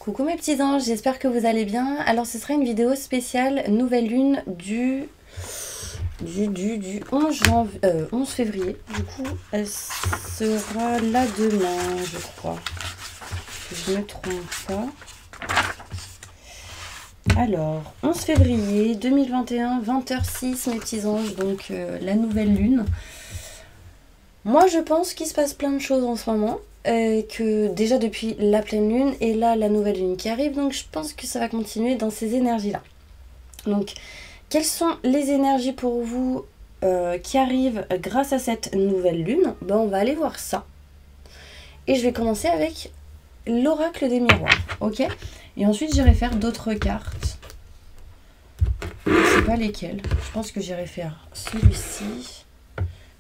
Coucou mes petits anges, j'espère que vous allez bien. Alors ce sera une vidéo spéciale nouvelle lune du 11 février. Du coup, elle sera là demain, je crois. Que je ne me trompe pas. Alors, 11 février 2021, 20h06 mes petits anges, donc la nouvelle lune. Moi je pense qu'il se passe plein de choses en ce moment. Que déjà depuis la pleine lune et là la nouvelle lune qui arrive, donc je pense que ça va continuer dans ces énergies là. Donc quelles sont les énergies pour vous qui arrivent grâce à cette nouvelle lune? Ben, on va aller voir ça et je vais commencer avec l'oracle des miroirs, ok, et ensuite j'irai faire d'autres cartes. Je sais pas lesquelles, je pense que j'irai faire celui-ci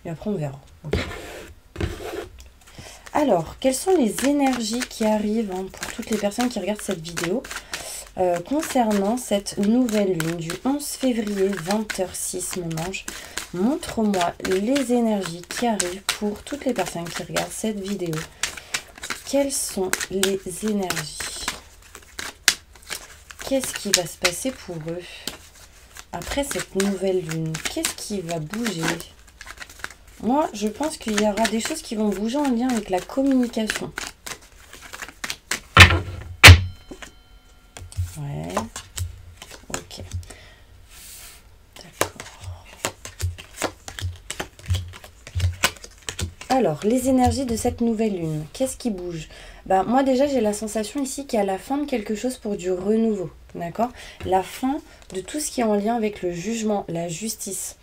et après on verra, ok. Alors, quelles sont les énergies qui arrivent pour toutes les personnes qui regardent cette vidéo concernant cette nouvelle lune du 11 février 20h06, mon ange? Montre-moi les énergies qui arrivent pour toutes les personnes qui regardent cette vidéo. Quelles sont les énergies? Qu'est-ce qui va se passer pour eux après cette nouvelle lune? Qu'est-ce qui va bouger? Moi, je pense qu'il y aura des choses qui vont bouger en lien avec la communication. Ouais. Ok. D'accord. Alors, les énergies de cette nouvelle lune. Qu'est-ce qui bouge? Bah, moi, déjà, j'ai la sensation ici qu'il y a la fin de quelque chose pour du renouveau. D'accord? La fin de tout ce qui est en lien avec le jugement, la justice.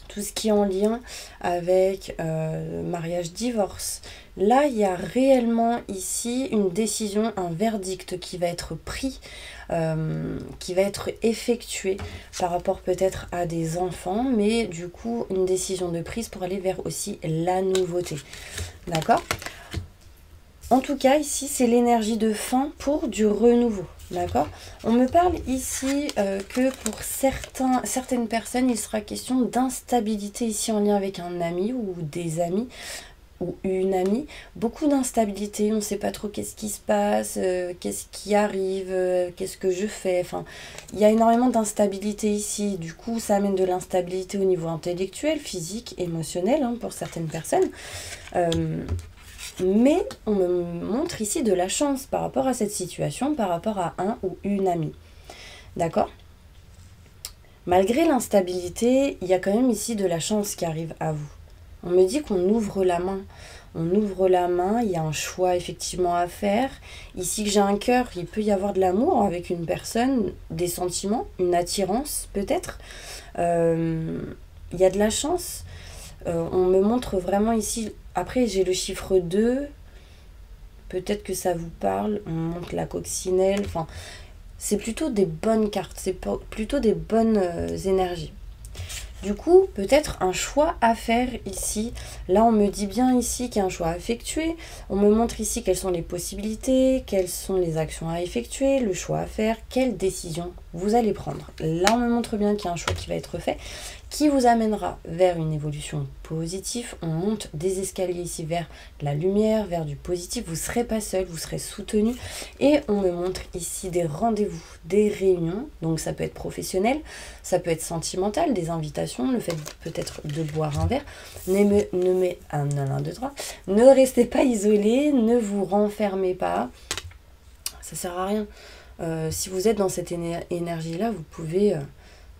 Tout ce qui est en lien avec mariage, divorce. Là, il y a réellement ici une décision, un verdict qui va être pris, qui va être effectué par rapport peut-être à des enfants, mais du coup, une décision de prise pour aller vers aussi la nouveauté. D'accord ? En tout cas, ici, c'est l'énergie de fin pour du renouveau. D'accord? On me parle ici que pour certaines personnes, il sera question d'instabilité ici en lien avec un ami ou des amis ou une amie. Beaucoup d'instabilité, on ne sait pas trop qu'est-ce qui se passe, qu'est-ce qui arrive, qu'est-ce que je fais. Enfin, il y a énormément d'instabilité ici. Du coup, ça amène de l'instabilité au niveau intellectuel, physique, émotionnel pour certaines personnes. Mais on me montre ici de la chance par rapport à cette situation, par rapport à un ou une amie. D'accord? Malgré l'instabilité, il y a quand même ici de la chance qui arrive à vous. On me dit qu'on ouvre la main. On ouvre la main, il y a un choix effectivement à faire. Ici que j'ai un cœur, il peut y avoir de l'amour avec une personne, des sentiments, une attirance peut-être. Il y a de la chance. On me montre vraiment ici... Après, j'ai le chiffre 2. Peut-être que ça vous parle. On montre la coccinelle. Enfin, c'est plutôt des bonnes cartes. C'est plutôt des bonnes énergies. Du coup, peut-être un choix à faire ici. Là, on me dit bien ici qu'il y a un choix à effectuer. On me montre ici quelles sont les possibilités, quelles sont les actions à effectuer, le choix à faire, quelle décision vous allez prendre. Là, on me montre bien qu'il y a un choix qui va être fait, qui vous amènera vers une évolution positive. On monte des escaliers ici vers la lumière, vers du positif. Vous ne serez pas seul, vous serez soutenu. Et on me montre ici des rendez-vous, des réunions. Donc ça peut être professionnel, ça peut être sentimental, des invitations, le fait peut-être de boire un verre. Ne restez pas isolé, ne vous renfermez pas. Ça sert à rien. Si vous êtes dans cette énergie-là, vous pouvez...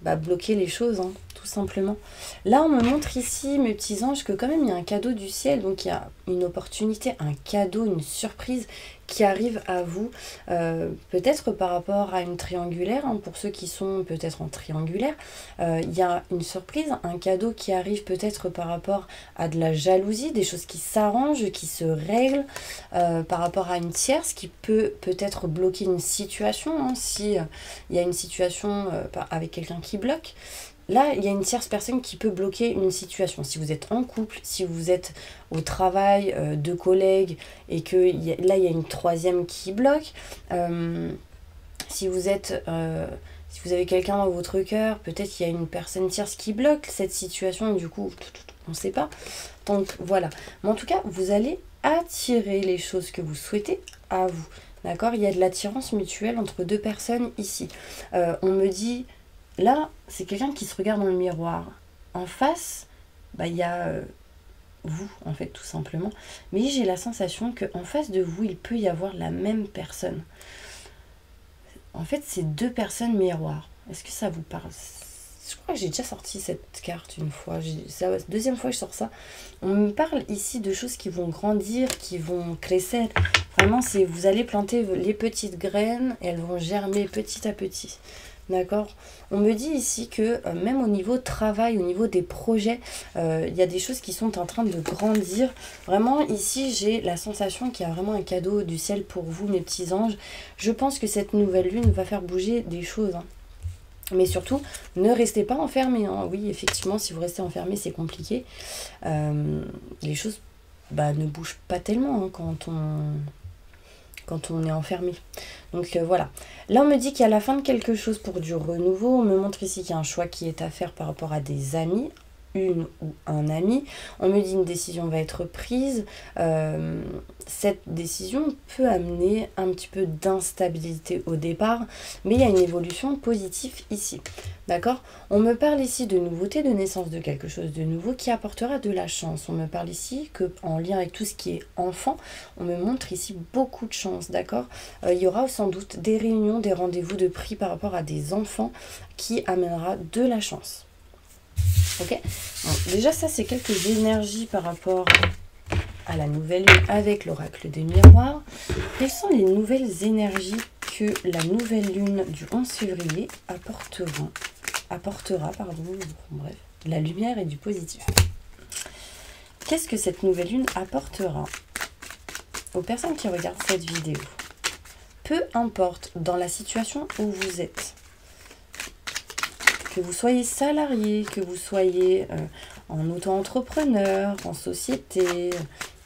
bloquer les choses, tout simplement. Là, on me montre ici, mes petits anges, que quand même, il y a un cadeau du ciel. Donc, il y a une opportunité, un cadeau, une surprise qui arrive à vous. Peut-être par rapport à une triangulaire, pour ceux qui sont peut-être en triangulaire. Il y a une surprise, un cadeau qui arrive peut-être par rapport à de la jalousie, des choses qui s'arrangent, qui se règlent, par rapport à une tierce qui peut-être bloquer une situation, si il y a une situation avec quelqu'un qui bloque. Là, il y a une tierce personne qui peut bloquer une situation. Si vous êtes en couple, si vous êtes au travail, deux collègues, et que là, il y a une troisième qui bloque. Si vous êtes... si vous avez quelqu'un dans votre cœur, peut-être qu'il y a une personne tierce qui bloque cette situation, et du coup, on ne sait pas. Donc, voilà. Mais en tout cas, vous allez attirer les choses que vous souhaitez à vous. D'accord? Il y a de l'attirance mutuelle entre deux personnes ici. On me dit, là, c'est quelqu'un qui se regarde dans le miroir. En face, bah, il y a vous, en fait, tout simplement. Mais j'ai la sensation qu'en face de vous, il peut y avoir la même personne. En fait, c'est deux personnes miroirs. Est-ce que ça vous parle? Je crois que j'ai déjà sorti cette carte une fois. C'est la deuxième fois que je sors ça. On me parle ici de choses qui vont grandir, qui vont crescer. Vraiment, c'est vous allez planter les petites graines et elles vont germer petit à petit. D'accord? On me dit ici que même au niveau travail, au niveau des projets, il y a des choses qui sont en train de grandir. Vraiment, ici, j'ai la sensation qu'il y a vraiment un cadeau du ciel pour vous, mes petits anges. Je pense que cette nouvelle lune va faire bouger des choses, hein. Mais surtout, ne restez pas enfermés, hein. Oui, effectivement, si vous restez enfermés, c'est compliqué. Les choses ne bougent pas tellement, hein, quand on est enfermé. Donc voilà. Là, on me dit qu'il y a la fin de quelque chose pour du renouveau. On me montre ici qu'il y a un choix qui est à faire par rapport à des amis, une ou un ami. On me dit une décision va être prise. Cette décision peut amener un petit peu d'instabilité au départ, mais il y a une évolution positive ici. D'accord? On me parle ici de nouveauté, de naissance de quelque chose de nouveau qui apportera de la chance. On me parle ici que en lien avec tout ce qui est enfant, on me montre ici beaucoup de chance. D'accord? Il y aura sans doute des réunions, des rendez-vous de prix par rapport à des enfants qui amènera de la chance. Ok, bon, déjà ça c'est quelques énergies par rapport à la nouvelle lune avec l'oracle des miroirs. Quelles sont les nouvelles énergies que la nouvelle lune du 11 février apportera, bref, de la lumière et du positif. Qu'est-ce que cette nouvelle lune apportera aux personnes qui regardent cette vidéo? Peu importe dans la situation où vous êtes, que vous soyez salarié, que vous soyez en auto-entrepreneur, en société,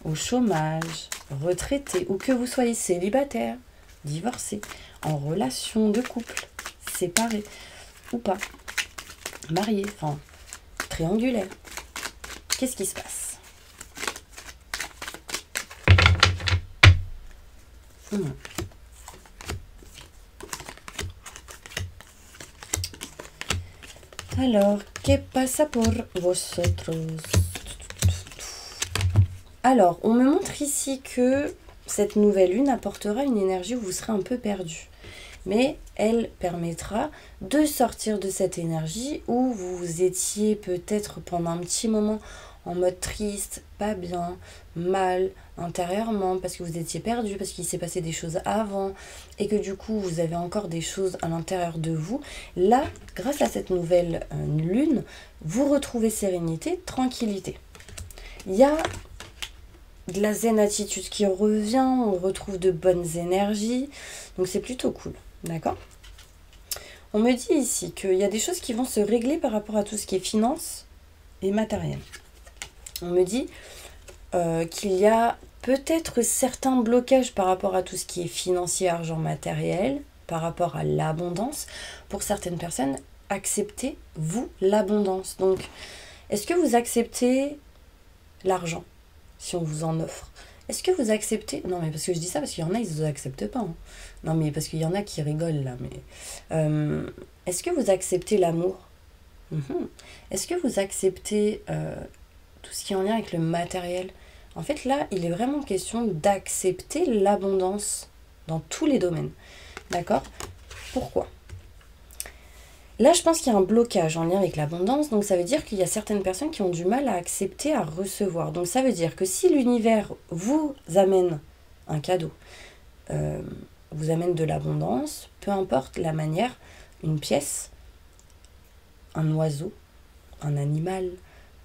au chômage, retraité, ou que vous soyez célibataire, divorcé, en relation de couple, séparé ou pas, marié, enfin triangulaire. Qu'est-ce qui se passe? Alors, ¿qué pasa por vosotros? Alors, on me montre ici que cette nouvelle lune apportera une énergie où vous serez un peu perdu. Mais elle permettra de sortir de cette énergie où vous étiez peut-être pendant un petit moment en mode triste, pas bien, mal intérieurement, parce que vous étiez perdu, parce qu'il s'est passé des choses avant, et que du coup vous avez encore des choses à l'intérieur de vous. Là, grâce à cette nouvelle lune, vous retrouvez sérénité, tranquillité. Il y a de la zen attitude qui revient, on retrouve de bonnes énergies, donc c'est plutôt cool, d'accord? On me dit ici qu'il y a des choses qui vont se régler par rapport à tout ce qui est finance et matériel. On me dit qu'il y a peut-être certains blocages par rapport à tout ce qui est financier, argent, matériel, par rapport à l'abondance. Pour certaines personnes, acceptez, vous, l'abondance. Donc, est-ce que vous acceptez l'argent, si on vous en offre? Est-ce que vous acceptez... Non, mais parce que je dis ça, parce qu'il y en a, ils ne acceptent pas. Hein. Non, mais parce qu'il y en a qui rigolent, là. Mais est-ce que vous acceptez l'amour? Est-ce que vous acceptez... tout ce qui est en lien avec le matériel? En fait, là, il est vraiment question d'accepter l'abondance dans tous les domaines. D'accord? Pourquoi? Là, je pense qu'il y a un blocage en lien avec l'abondance. Donc, ça veut dire qu'il y a certaines personnes qui ont du mal à accepter, à recevoir. Donc, ça veut dire que si l'univers vous amène un cadeau, vous amène de l'abondance, peu importe la manière, une pièce, un oiseau, un animal,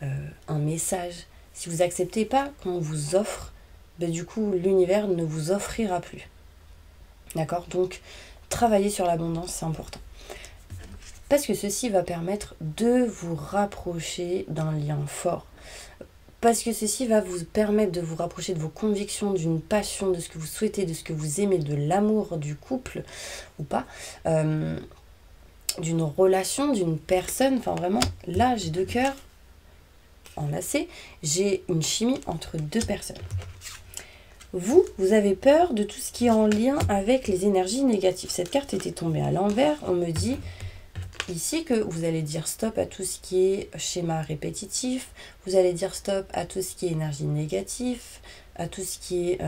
un message. Si vous n'acceptez pas qu'on vous offre, du coup, l'univers ne vous offrira plus. D'accord? Donc, travailler sur l'abondance, c'est important. Parce que ceci va permettre de vous rapprocher d'un lien fort. Parce que ceci va vous permettre de vous rapprocher de vos convictions, d'une passion, de ce que vous souhaitez, de ce que vous aimez, de l'amour du couple ou pas. D'une relation, d'une personne. Enfin, vraiment, là, j'ai deux cœurs enlacés, j'ai une chimie entre deux personnes. Vous avez peur de tout ce qui est en lien avec les énergies négatives. Cette carte était tombée à l'envers. On me dit ici que vous allez dire stop à tout ce qui est schéma répétitif. Vous allez dire stop à tout ce qui est énergie négative, à tout ce qui est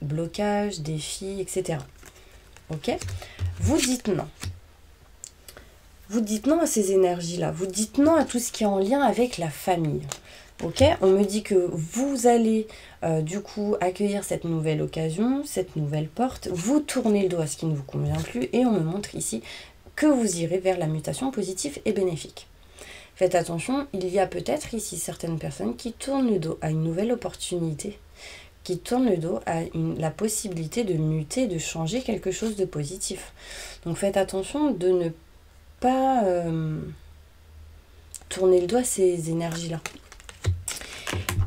blocage, défi, etc. Ok? Vous dites non. Vous dites non à ces énergies-là. Vous dites non à tout ce qui est en lien avec la famille. Ok, on me dit que vous allez du coup accueillir cette nouvelle occasion, cette nouvelle porte, vous tournez le dos à ce qui ne vous convient plus et on me montre ici que vous irez vers la mutation positive et bénéfique. Faites attention, il y a peut-être ici certaines personnes qui tournent le dos à une nouvelle opportunité, qui tournent le dos à la possibilité de muter, de changer quelque chose de positif. Donc faites attention de ne pas tourner le dos à ces énergies-là.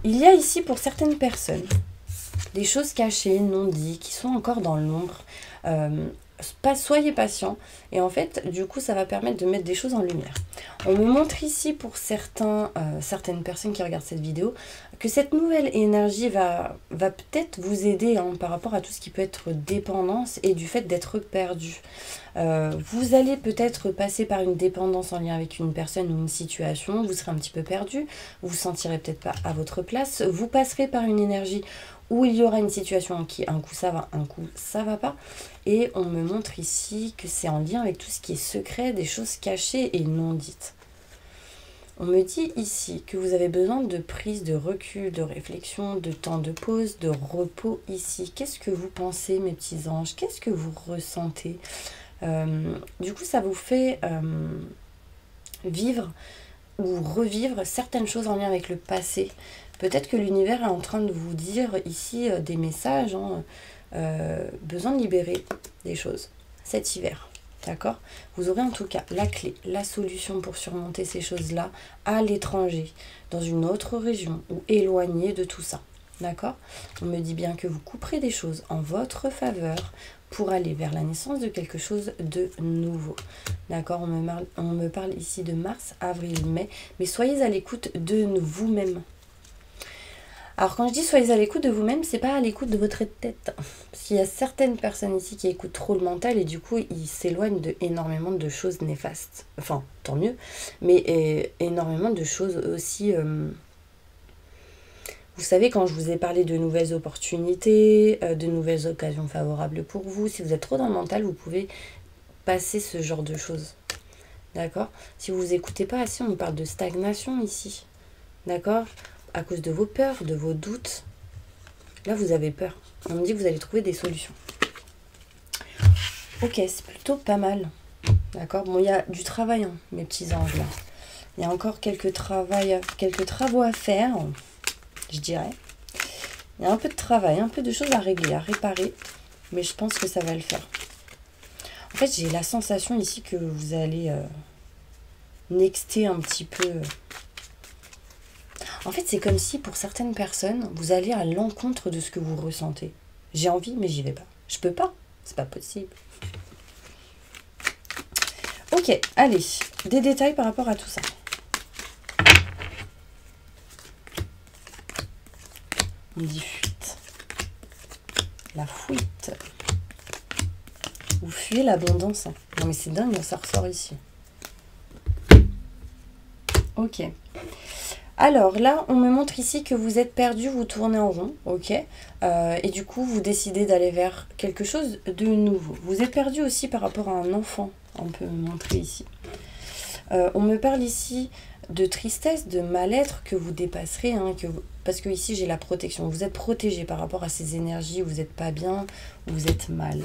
Il y a ici pour certaines personnes des choses cachées, non dites, qui sont encore dans l'ombre. Soyez patient et en fait du coup ça va permettre de mettre des choses en lumière. On me montre ici pour certaines personnes qui regardent cette vidéo que cette nouvelle énergie va peut-être vous aider par rapport à tout ce qui peut être dépendance et du fait d'être perdu. Vous allez peut-être passer par une dépendance en lien avec une personne ou une situation, vous serez un petit peu perdu, vous vous sentirez peut-être pas à votre place, vous passerez par une énergie où il y aura une situation qui un coup ça va, un coup ça va pas. Et on me montre ici que c'est en lien avec tout ce qui est secret, des choses cachées et non dites. On me dit ici que vous avez besoin de prise de recul, de réflexion, de temps de pause, de repos ici. Qu'est-ce que vous pensez, mes petits anges? Qu'est-ce que vous ressentez? Du coup, ça vous fait vivre ou revivre certaines choses en lien avec le passé. Peut-être que l'univers est en train de vous dire ici des messages, besoin de libérer des choses cet hiver, d'accord? Vous aurez en tout cas la clé, la solution pour surmonter ces choses-là à l'étranger, dans une autre région ou éloigné de tout ça, d'accord? On me dit bien que vous couperez des choses en votre faveur pour aller vers la naissance de quelque chose de nouveau, d'accord? On me parle ici de mars, avril, mai, mais soyez à l'écoute de vous-même. Alors quand je dis soyez à l'écoute de vous-même, c'est pas à l'écoute de votre tête. Parce qu'il y a certaines personnes ici qui écoutent trop le mental et du coup ils s'éloignent de énormément de choses néfastes. Enfin, tant mieux, mais énormément de choses aussi. Vous savez, quand je vous ai parlé de nouvelles opportunités, de nouvelles occasions favorables pour vous, si vous êtes trop dans le mental, vous pouvez passer ce genre de choses. D'accord? Si vous écoutez pas assez, on parle de stagnation ici. D'accord? À cause de vos peurs, de vos doutes. Là, vous avez peur. On me dit que vous allez trouver des solutions. Ok, c'est plutôt pas mal. D'accord? Bon, il y a du travail, hein, mes petits anges, là. Il y a encore quelques travaux à faire, je dirais. Il y a un peu de travail, un peu de choses à régler, à réparer. Mais je pense que ça va le faire. En fait, j'ai la sensation ici que vous allez nexter un petit peu... En fait, c'est comme si pour certaines personnes, vous allez à l'encontre de ce que vous ressentez. J'ai envie, mais j'y vais pas. Je peux pas. C'est pas possible. Ok, allez. Des détails par rapport à tout ça. On dit fuite. La fuite. Vous fuyez l'abondance. Non mais c'est dingue, ça ressort ici. Ok. Alors là, on me montre ici que vous êtes perdu, vous tournez en rond, ok, et du coup, vous décidez d'aller vers quelque chose de nouveau. Vous êtes perdu aussi par rapport à un enfant, on peut me montrer ici. On me parle ici de tristesse, de mal-être que vous dépasserez, hein, parce que ici, j'ai la protection. Vous êtes protégé par rapport à ces énergies, vous n'êtes pas bien, ou vous êtes mal.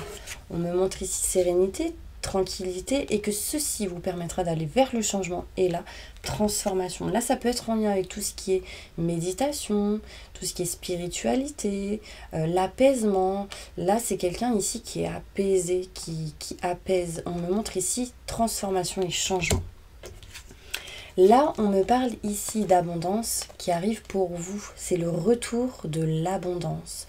On me montre ici sérénité, tranquillité et que ceci vous permettra d'aller vers le changement et la transformation. Là, ça peut être en lien avec tout ce qui est méditation, tout ce qui est spiritualité, l'apaisement. Là, c'est quelqu'un ici qui est apaisé, qui apaise. On me montre ici transformation et changement. Là, on me parle ici d'abondance qui arrive pour vous. C'est le retour de l'abondance.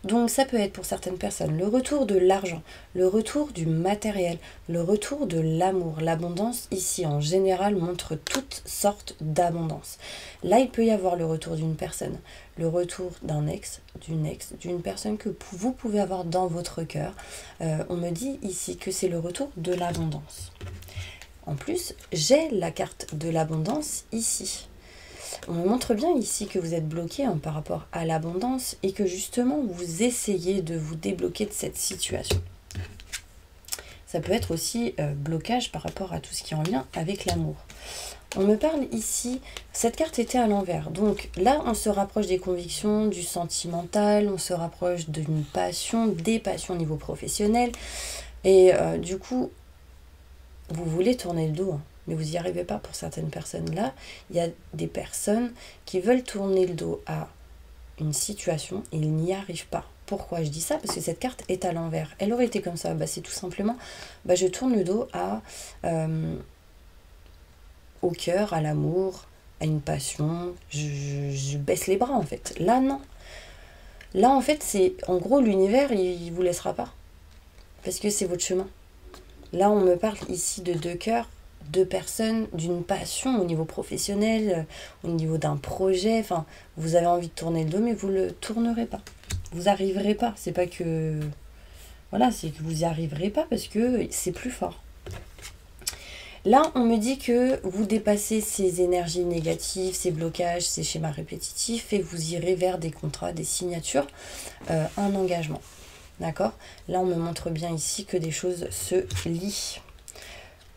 Donc ça peut être pour certaines personnes le retour de l'argent, le retour du matériel, le retour de l'amour. L'abondance ici en général montre toutes sortes d'abondance. Là il peut y avoir le retour d'une personne, le retour d'un ex, d'une personne que vous pouvez avoir dans votre cœur. On me dit ici que c'est le retour de l'abondance. En plus, j'ai la carte de l'abondance ici. On me montre bien ici que vous êtes bloqué par rapport à l'abondance et que justement vous essayez de vous débloquer de cette situation. Ça peut être aussi blocage par rapport à tout ce qui est en lien avec l'amour. On me parle ici, cette carte était à l'envers. Donc là, on se rapproche des convictions, du sentimental, on se rapproche d'une passion, des passions au niveau professionnel. Et du coup, vous voulez tourner le dos, hein, mais vous n'y arrivez pas pour certaines personnes. Là, il y a des personnes qui veulent tourner le dos à une situation et ils n'y arrivent pas. Pourquoi je dis ça? Parce que cette carte est à l'envers. Elle aurait été comme ça, c'est tout simplement, je tourne le dos au cœur, à l'amour, à une passion, je baisse les bras en fait. Là, non. Là, en fait, c'est en gros, l'univers, il vous laissera pas. Parce que c'est votre chemin. Là, on me parle ici de deux cœurs, deux personnes, d'une passion au niveau professionnel, au niveau d'un projet. Enfin, vous avez envie de tourner le dos, mais vous ne le tournerez pas. Vous n'arriverez pas. C'est pas que... Voilà, c'est que vous n'y arriverez pas parce que c'est plus fort. Là, on me dit que vous dépassez ces énergies négatives, ces blocages, ces schémas répétitifs et vous irez vers des contrats, des signatures, un engagement. D'accord? Là, on me montre bien ici que des choses se lient.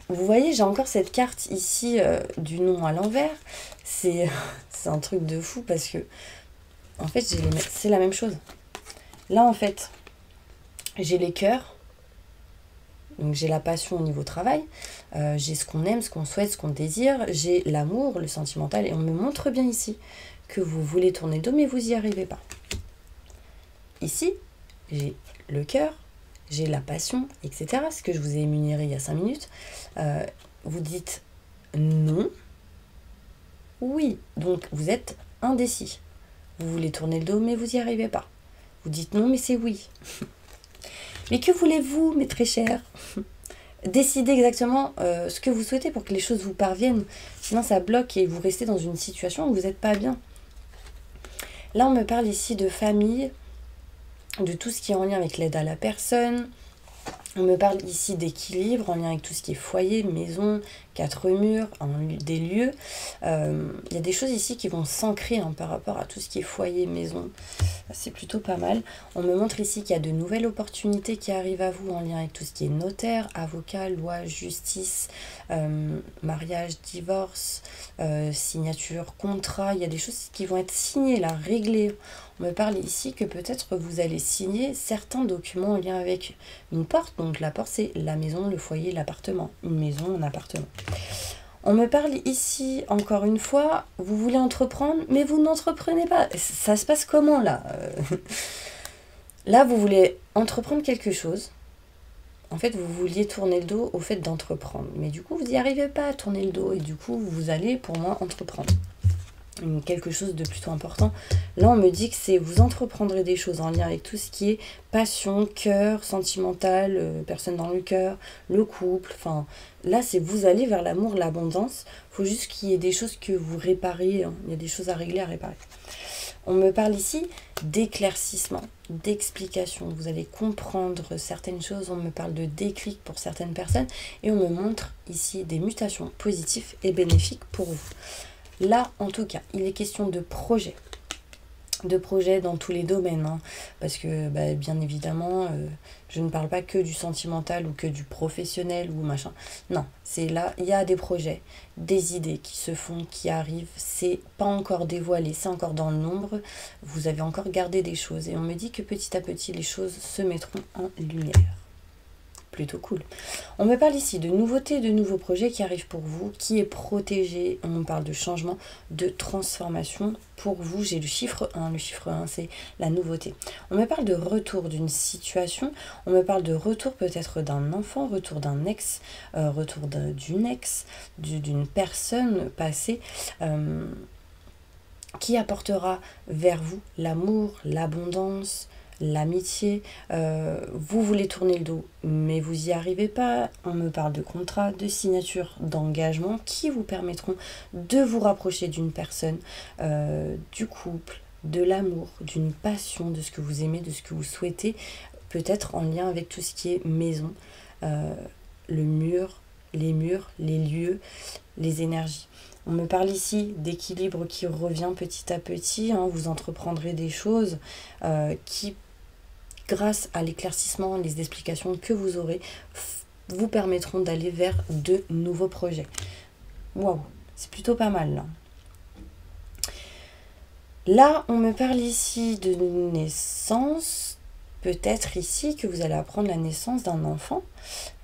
Vous voyez, j'ai encore cette carte ici du nom à l'envers. C'est un truc de fou parce que, en fait, c'est la même chose. Là, en fait, j'ai les cœurs. Donc, j'ai la passion au niveau travail. J'ai ce qu'on aime, ce qu'on souhaite, ce qu'on désire. J'ai l'amour, le sentimental. Et on me montre bien ici que vous voulez tourner le dos, mais vous n'y arrivez pas. Ici, j'ai le cœur, j'ai la passion, etc. Ce que je vous ai énuméré il y a 5 minutes. Vous dites non, oui. Donc, vous êtes indécis. Vous voulez tourner le dos, mais vous n'y arrivez pas. Vous dites non, mais c'est oui. Mais que voulez-vous, mes très chers? Décidez exactement ce que vous souhaitez pour que les choses vous parviennent. Sinon, ça bloque et vous restez dans une situation où vous n'êtes pas bien. Là, on me parle ici de famille, de tout ce qui est en lien avec l'aide à la personne. On me parle ici d'équilibre en lien avec tout ce qui est foyer, maison, 4 murs, des lieux. Il y a des choses ici qui vont s'ancrer par rapport à tout ce qui est foyer, maison. C'est plutôt pas mal. On me montre ici qu'il y a de nouvelles opportunités qui arrivent à vous en lien avec tout ce qui est notaire, avocat, loi, justice, mariage, divorce, signature, contrat. Il y a des choses qui vont être signées là, réglées. On me parle ici que peut-être vous allez signer certains documents en lien avec une porte. Donc la porte, c'est la maison, le foyer, l'appartement. Une maison, un appartement. On me parle ici, encore une fois, vous voulez entreprendre, mais vous n'entreprenez pas. Ça se passe comment là? Là, vous voulez entreprendre quelque chose. En fait, vous vouliez tourner le dos au fait d'entreprendre. Mais du coup, vous n'y arrivez pas à tourner le dos. Et du coup, vous allez, pour moi, entreprendre. Quelque chose de plutôt important. Là, on me dit que c'est vous entreprendrez des choses en lien avec tout ce qui est passion, cœur, sentimental, personne dans le cœur, le couple. Enfin, là, c'est vous allez vers l'amour, l'abondance. Il faut juste qu'il y ait des choses que vous réparez. Hein. Il y a des choses à régler, à réparer. On me parle ici d'éclaircissement, d'explication. Vous allez comprendre certaines choses. On me parle de déclic pour certaines personnes. Et on me montre ici des mutations positives et bénéfiques pour vous. Là, en tout cas, il est question de projets dans tous les domaines, hein, parce que bien évidemment, je ne parle pas que du sentimental ou que du professionnel ou machin. Non, c'est là, il y a des projets, des idées qui se font, qui arrivent, c'est pas encore dévoilé, c'est encore dans l'ombre, vous avez encore gardé des choses et on me dit que petit à petit, les choses se mettront en lumière. Plutôt cool. On me parle ici de nouveautés, de nouveaux projets qui arrivent pour vous, qui est protégé. On me parle de changement, de transformation. Pour vous, j'ai le chiffre 1. Le chiffre 1, c'est la nouveauté. On me parle de retour d'une situation. On me parle de retour peut-être d'un enfant, retour d'un ex, retour d'une ex, d'une personne passée qui apportera vers vous l'amour, l'abondance, l'amitié. Vous voulez tourner le dos, mais vous n'y arrivez pas. On me parle de contrats, de signatures, d'engagement qui vous permettront de vous rapprocher d'une personne, du couple, de l'amour, d'une passion, de ce que vous aimez, de ce que vous souhaitez, peut-être en lien avec tout ce qui est maison, le mur, les murs, les lieux, les énergies. On me parle ici d'équilibre qui revient petit à petit. Vous entreprendrez des choses qui, grâce à l'éclaircissement, les explications que vous aurez, vous permettront d'aller vers de nouveaux projets. Waouh, c'est plutôt pas mal là. Là, on me parle ici de naissance. Peut-être ici que vous allez apprendre la naissance d'un enfant,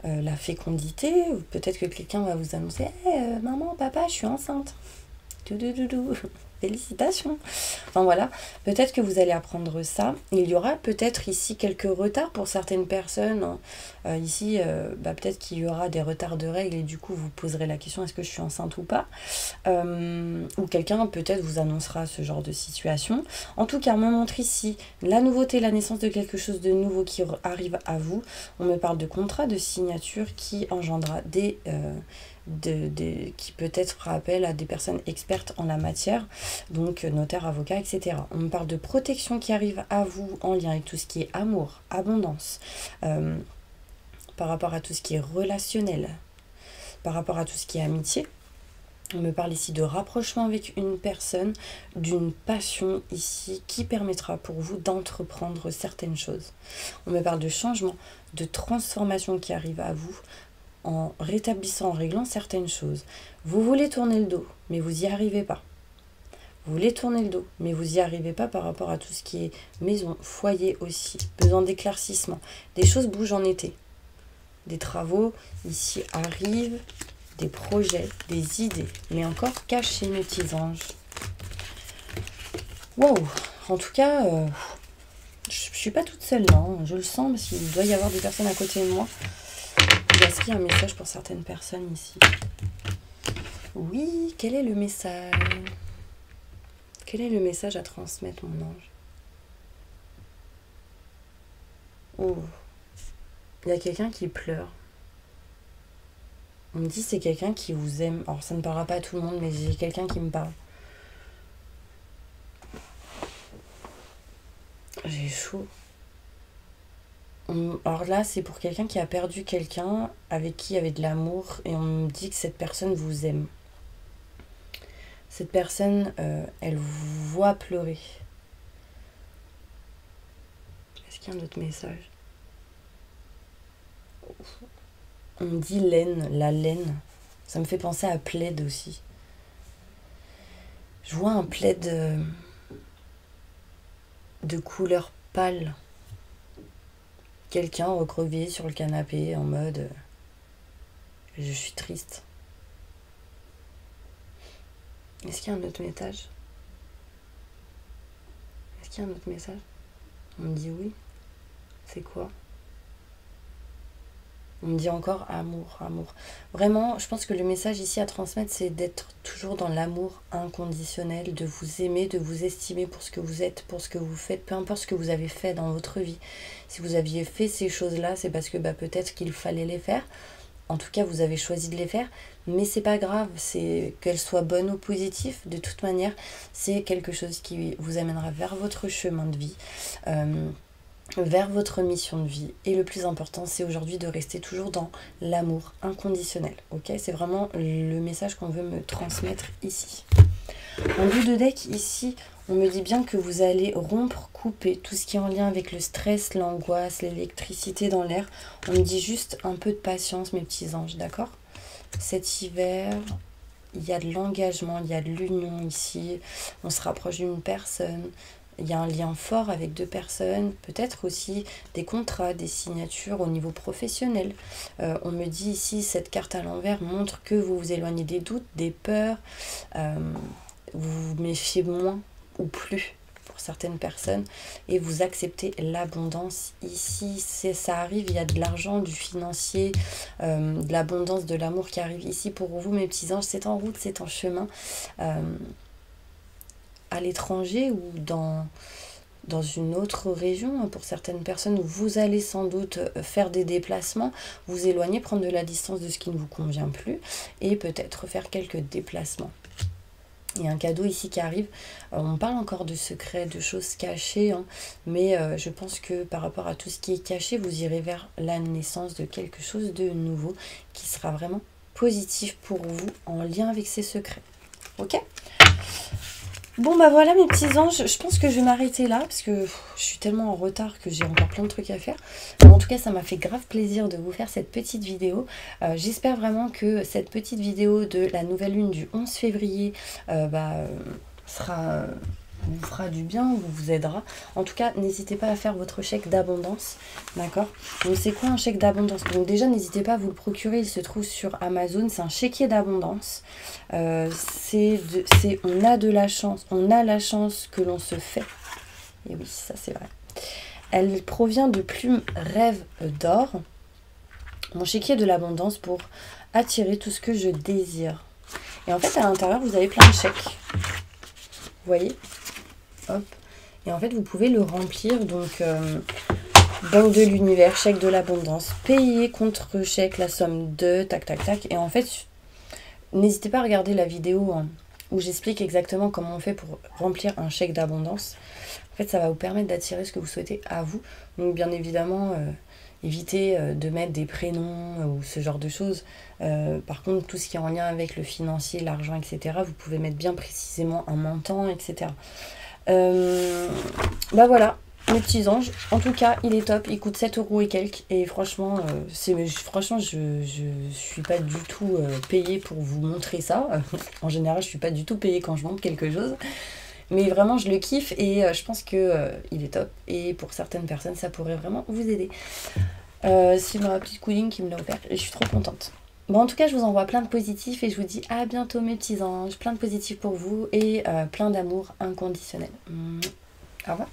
la fécondité. Peut-être que quelqu'un va vous annoncer hey, maman, papa, je suis enceinte. Toudoudou. Félicitations. Enfin voilà, peut-être que vous allez apprendre ça. Il y aura peut-être ici quelques retards pour certaines personnes. Ici, peut-être qu'il y aura des retards de règles et du coup vous poserez la question est-ce que je suis enceinte ou pas, ou quelqu'un peut-être vous annoncera ce genre de situation. En tout cas, on me montre ici la nouveauté, la naissance de quelque chose de nouveau qui arrive à vous. On me parle de contrat, de signature qui engendra des... qui peut-être fera appel à des personnes expertes en la matière, donc notaire, avocat, etc. On me parle de protection qui arrive à vous en lien avec tout ce qui est amour, abondance, par rapport à tout ce qui est relationnel, par rapport à tout ce qui est amitié. On me parle ici de rapprochement avec une personne, d'une passion ici qui permettra pour vous d'entreprendre certaines choses. On me parle de changement, de transformation qui arrive à vous, en rétablissant, en réglant certaines choses. Vous voulez tourner le dos, mais vous n'y arrivez pas. Vous voulez tourner le dos, mais vous n'y arrivez pas par rapport à tout ce qui est maison, foyer aussi, besoin d'éclaircissement. Des choses bougent en été. Des travaux ici arrivent, des projets, des idées, mais encore cachés, mes petits anges. Wow. En tout cas, je ne suis pas toute seule là, je le sens, parce qu'il doit y avoir des personnes à côté de moi. Est-ce qu'il y a un message pour certaines personnes ici? Oui, quel est le message? Quel est le message à transmettre, mon ange? Oh, il y a quelqu'un qui pleure. On me dit c'est quelqu'un qui vous aime. Alors ça ne parlera pas à tout le monde, mais j'ai quelqu'un qui me parle. J'ai chaud. Alors là, c'est pour quelqu'un qui a perdu quelqu'un avec qui il y avait de l'amour et on me dit que cette personne vous aime. Cette personne, elle vous voit pleurer. Est-ce qu'il y a un autre message? On me dit laine, la laine. Ça me fait penser à plaid aussi. Je vois un plaid de couleur pâle. Quelqu'un recroquevillé sur le canapé en mode je suis triste. Est-ce qu'il y a un autre message? Est-ce qu'il y a un autre message? On me dit oui. C'est quoi? On me dit encore amour, amour. Vraiment, je pense que le message ici à transmettre, c'est d'être toujours dans l'amour inconditionnel, de vous aimer, de vous estimer pour ce que vous êtes, pour ce que vous faites, peu importe ce que vous avez fait dans votre vie. Si vous aviez fait ces choses-là, c'est parce que peut-être qu'il fallait les faire. En tout cas, vous avez choisi de les faire, mais c'est pas grave, c'est qu'elles soient bonnes ou positives. De toute manière, c'est quelque chose qui vous amènera vers votre chemin de vie. Vers votre mission de vie. Et le plus important, c'est aujourd'hui de rester toujours dans l'amour inconditionnel. Ok, c'est vraiment le message qu'on veut me transmettre ici. En bout de deck, ici, on me dit bien que vous allez rompre, couper tout ce qui est en lien avec le stress, l'angoisse, l'électricité dans l'air. On me dit juste un peu de patience, mes petits anges, d'accord? Cet hiver, il y a de l'engagement, il y a de l'union ici. On se rapproche d'une personne. Il y a un lien fort avec deux personnes, peut-être aussi des contrats, des signatures au niveau professionnel. On me dit ici, cette carte à l'envers montre que vous vous éloignez des doutes, des peurs, vous vous méfiez moins ou plus pour certaines personnes et vous acceptez l'abondance. Ici, ça arrive, il y a de l'argent, du financier, de l'abondance, de l'amour qui arrive ici pour vous, mes petits anges. C'est en route, c'est en chemin. À l'étranger ou dans dans une autre région. Pour certaines personnes, vous allez sans doute faire des déplacements, vous éloigner, prendre de la distance de ce qui ne vous convient plus et peut-être faire quelques déplacements. Il y a un cadeau ici qui arrive. On parle encore de secrets, de choses cachées, hein, mais je pense que par rapport à tout ce qui est caché, vous irez vers la naissance de quelque chose de nouveau qui sera vraiment positif pour vous en lien avec ces secrets. Ok ? Bon bah voilà mes petits anges, je pense que je vais m'arrêter là parce que je suis tellement en retard que j'ai encore plein de trucs à faire. Mais en tout cas ça m'a fait grave plaisir de vous faire cette petite vidéo. J'espère vraiment que cette petite vidéo de la nouvelle lune du 11 février vous fera du bien, vous aidera. En tout cas, n'hésitez pas à faire votre chèque d'abondance, d'accord? Donc c'est quoi un chèque d'abondance? Donc déjà, n'hésitez pas à vous le procurer, il se trouve sur Amazon, c'est un chéquier d'abondance. On a de la chance, on a la chance que l'on se fait. Et oui, ça c'est vrai. Elle provient de plumes rêve d'or. Mon chéquier de l'abondance pour attirer tout ce que je désire. Et en fait, à l'intérieur, vous avez plein de chèques. Vous voyez? Hop. Et en fait, vous pouvez le remplir. Donc, banque de l'univers, chèque de l'abondance, payer contre chèque la somme de tac, tac, tac. Et en fait, n'hésitez pas à regarder la vidéo où j'explique exactement comment on fait pour remplir un chèque d'abondance. En fait, ça va vous permettre d'attirer ce que vous souhaitez à vous. Donc, bien évidemment, évitez de mettre des prénoms ou ce genre de choses. Par contre, tout ce qui est en lien avec le financier, l'argent, etc., vous pouvez mettre bien précisément un montant, etc. Bah voilà, mes petits anges. En tout cas, il est top. Il coûte 7 € et quelques. Et franchement, je suis pas du tout payée pour vous montrer ça. En général, je suis pas du tout payée quand je montre quelque chose. Mais vraiment, je le kiffe et je pense que il est top. Et pour certaines personnes, ça pourrait vraiment vous aider. C'est ma petite cousine qui me l'a offert et je suis trop contente. Bon, en tout cas, je vous envoie plein de positifs et je vous dis à bientôt mes petits anges. Plein de positifs pour vous et plein d'amour inconditionnel. Au revoir.